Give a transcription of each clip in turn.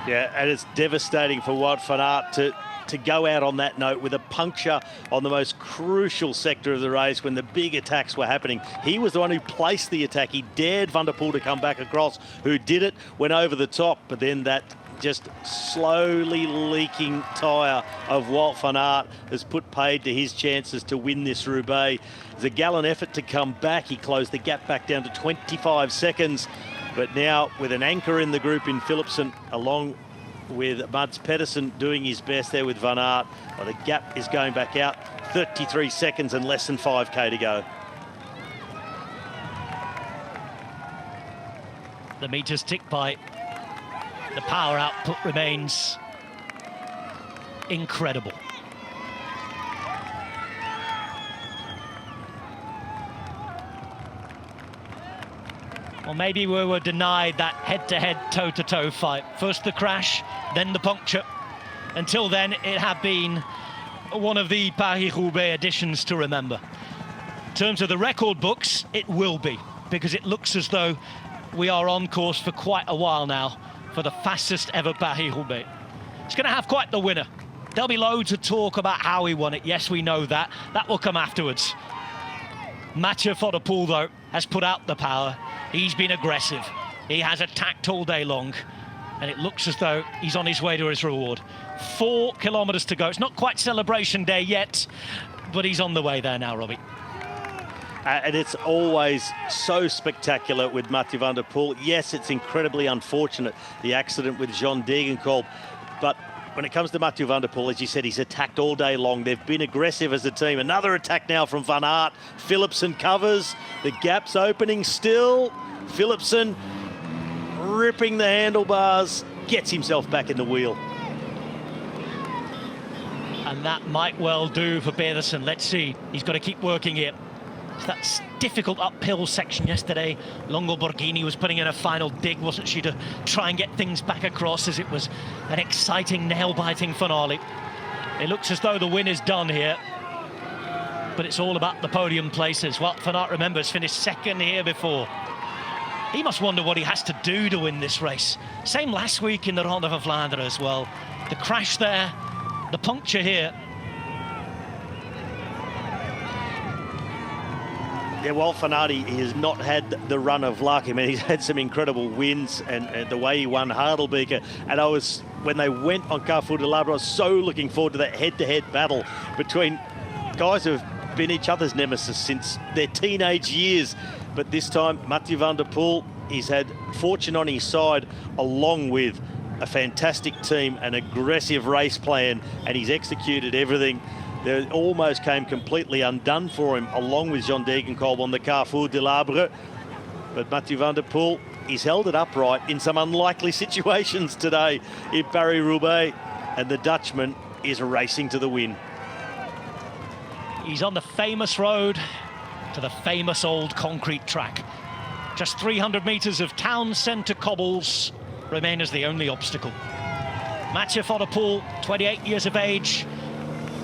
Yeah, and it's devastating for Wout van Aert to go out on that note with a puncture on the most crucial sector of the race when the big attacks were happening. He was the one who placed the attack. He dared Van der Poel to come back across, who did it, went over the top, but then that just slowly leaking tyre of Wout van Aert has put paid to his chances to win this Roubaix. It's a gallant effort to come back. He closed the gap back down to 25 seconds. But now, with an anchor in the group in Philipsen, along with Mads Pedersen doing his best there with Van Aert, well, the gap is going back out. 33 seconds and less than 5K to go. The meters tick by. The power output remains incredible. Well, maybe we were denied that head-to-head, toe-to-toe fight. First the crash, then the puncture. Until then, it had been one of the Paris-Roubaix editions to remember. In terms of the record books, it will be, because it looks as though we are on course for quite a while now for the fastest ever Paris-Roubaix. It's going to have quite the winner. There'll be loads of talk about how he won it. Yes, we know that. That will come afterwards. Mathieu van der Poel, though, has put out the power. He's been aggressive. He has attacked all day long. And it looks as though he's on his way to his reward. 4 kilometres to go. It's not quite celebration day yet, but he's on the way there now, Robbie. And it's always so spectacular with Mathieu van der Poel. Yes, it's incredibly unfortunate, the accident with John Degenkolb. But when it comes to Mathieu van der Poel, as you said, he's attacked all day long. They've been aggressive as a team. Another attack now from Van Aert. Philipsen covers. The gap's opening still. Philipsen ripping the handlebars, gets himself back in the wheel. And that might well do for Pedersen. Let's see. He's got to keep working here. It's that difficult uphill section yesterday. Longo Borghini was putting in a final dig, wasn't she, to try and get things back across, as it was an exciting, nail-biting finale. It looks as though the win is done here, but it's all about the podium places. Wout van Aert, remember, has finished second here before. He must wonder what he has to do to win this race. Same last week in the Ronde van Vlaanderen as well. The crash there, the puncture here. Yeah, Wout van Aert, he has not had the run of luck. I mean, he's had some incredible wins, and the way he won Hardelbeker. And when they went on Carrefour de l'Arbre, I was so looking forward to that head-to-head battle between guys who have been each other's nemesis since their teenage years. But this time, Mathieu van der Poel, he's had fortune on his side, along with a fantastic team, an aggressive race plan, and he's executed everything. It almost came completely undone for him, along with John Degenkolb on the Carrefour de l'Arbre. But Mathieu van der Poel, he's held it upright in some unlikely situations today in Paris-Roubaix, and the Dutchman is racing to the win. He's on the famous road to the famous old concrete track. Just 300 metres of town centre cobbles remain as the only obstacle. Mathieu van der Poel, 28 years of age,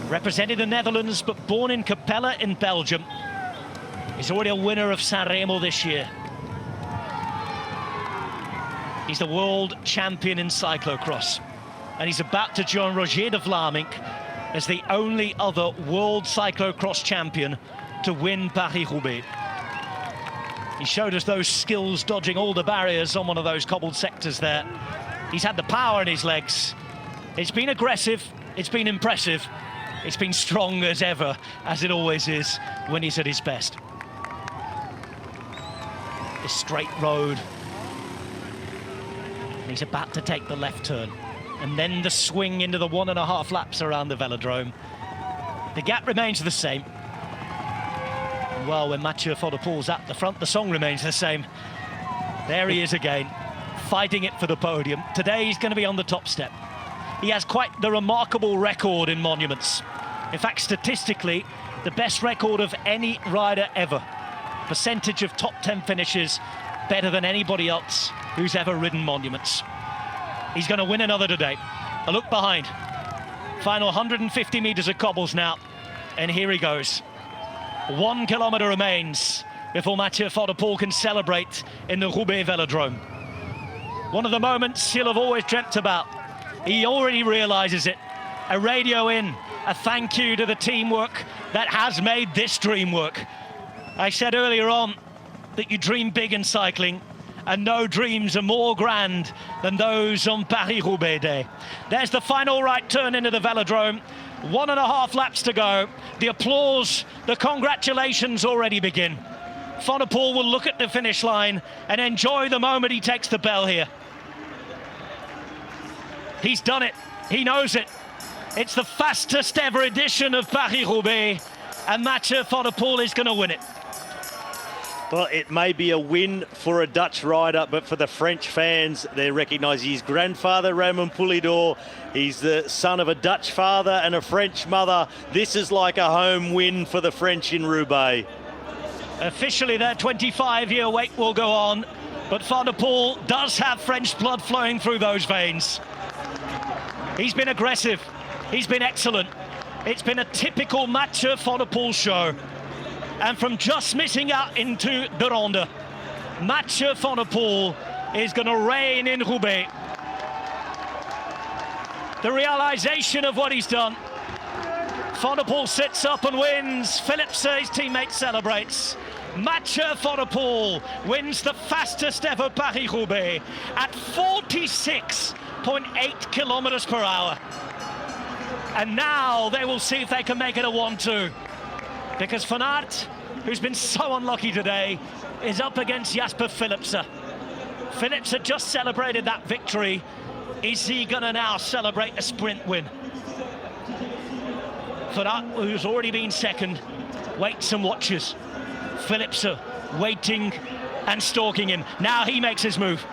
represented the Netherlands, but born in Capelle in Belgium. He's already a winner of Sanremo this year. He's the world champion in cyclocross. And he's about to join Roger de Vlaming as the only other world cyclocross champion to win Paris-Roubaix. He showed us those skills dodging all the barriers on one of those cobbled sectors there. He's had the power in his legs. It's been aggressive, it's been impressive. It's been strong as ever, as it always is when he's at his best. This straight road. And he's about to take the left turn. And then the swing into the 1.5 laps around the velodrome. The gap remains the same. Well, when Mathieu van der Poel's at the front, the song remains the same. There he is again, fighting it for the podium. Today he's going to be on the top step. He has quite the remarkable record in monuments. In fact, statistically, the best record of any rider ever. Percentage of top 10 finishes, better than anybody else who's ever ridden monuments. He's going to win another today. A look behind. Final 150 metres of cobbles now. And here he goes. 1 kilometre remains before Mathieu van der Poel can celebrate in the Roubaix velodrome. One of the moments he'll have always dreamt about. He already realises it. A radio in, a thank you to the teamwork that has made this dream work. I said earlier on that you dream big in cycling, and no dreams are more grand than those on Paris-Roubaix Day. There's the final right turn into the velodrome. 1.5 laps to go. The applause, the congratulations already begin. Van der Poel will look at the finish line and enjoy the moment he takes the bell here. He's done it. He knows it. It's the fastest ever edition of Paris-Roubaix, and Mathieu van der Poel is going to win it. Well, it may be a win for a Dutch rider, but for the French fans, they recognise his grandfather, Raymond Poulidor. He's the son of a Dutch father and a French mother. This is like a home win for the French in Roubaix. Officially, their 25-year wait will go on, but Van der Poel does have French blood flowing through those veins. He's been aggressive. He's been excellent. It's been a typical Mathieu van der Poel show. And from just missing out into the Ronde, Mathieu van der Poel is going to reign in Roubaix. The realisation of what he's done. Van der Poel sits up and wins. Phillips, his teammate, celebrates. Mathieu van der Poel wins the fastest ever Paris-Roubaix at 46.8 kilometers per hour. And now they will see if they can make it a 1-2. Because Van Aert, who's been so unlucky today, is up against Jasper Philipsen. Philipsen just celebrated that victory. Is he going to now celebrate a sprint win? Van Aert, who's already been second, waits and watches. Philipsen waiting and stalking him. Now he makes his move.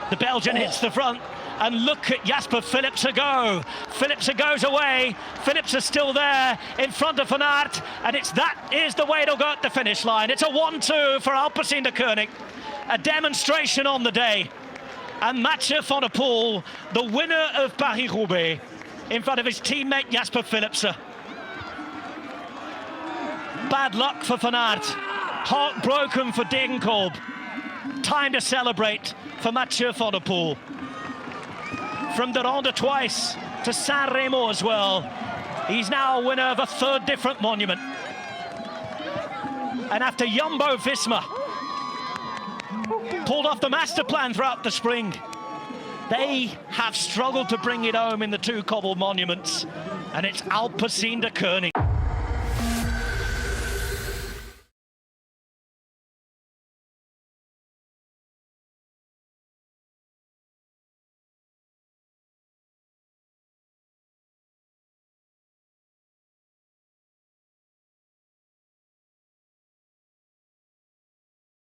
The Belgian hits the front. And look at Jasper Philipsen go. Philipsen goes away. Philipsen still there in front of Van Aert. And that is the way it'll go at the finish line. It's a 1-2 for Alpecin de Koning. A demonstration on the day. And Mathieu van der Poel, the winner of Paris-Roubaix, in front of his teammate Jasper Philipsen. Bad luck for Van Aert. Heartbroken for Degenkolb. Time to celebrate for Mathieu van der Poel. From the Ronde twice to San Remo as well. He's now a winner of a third different monument. And after Jumbo-Visma pulled off the master plan throughout the spring, they have struggled to bring it home in the two cobbled monuments. And it's Alpecin de Koning.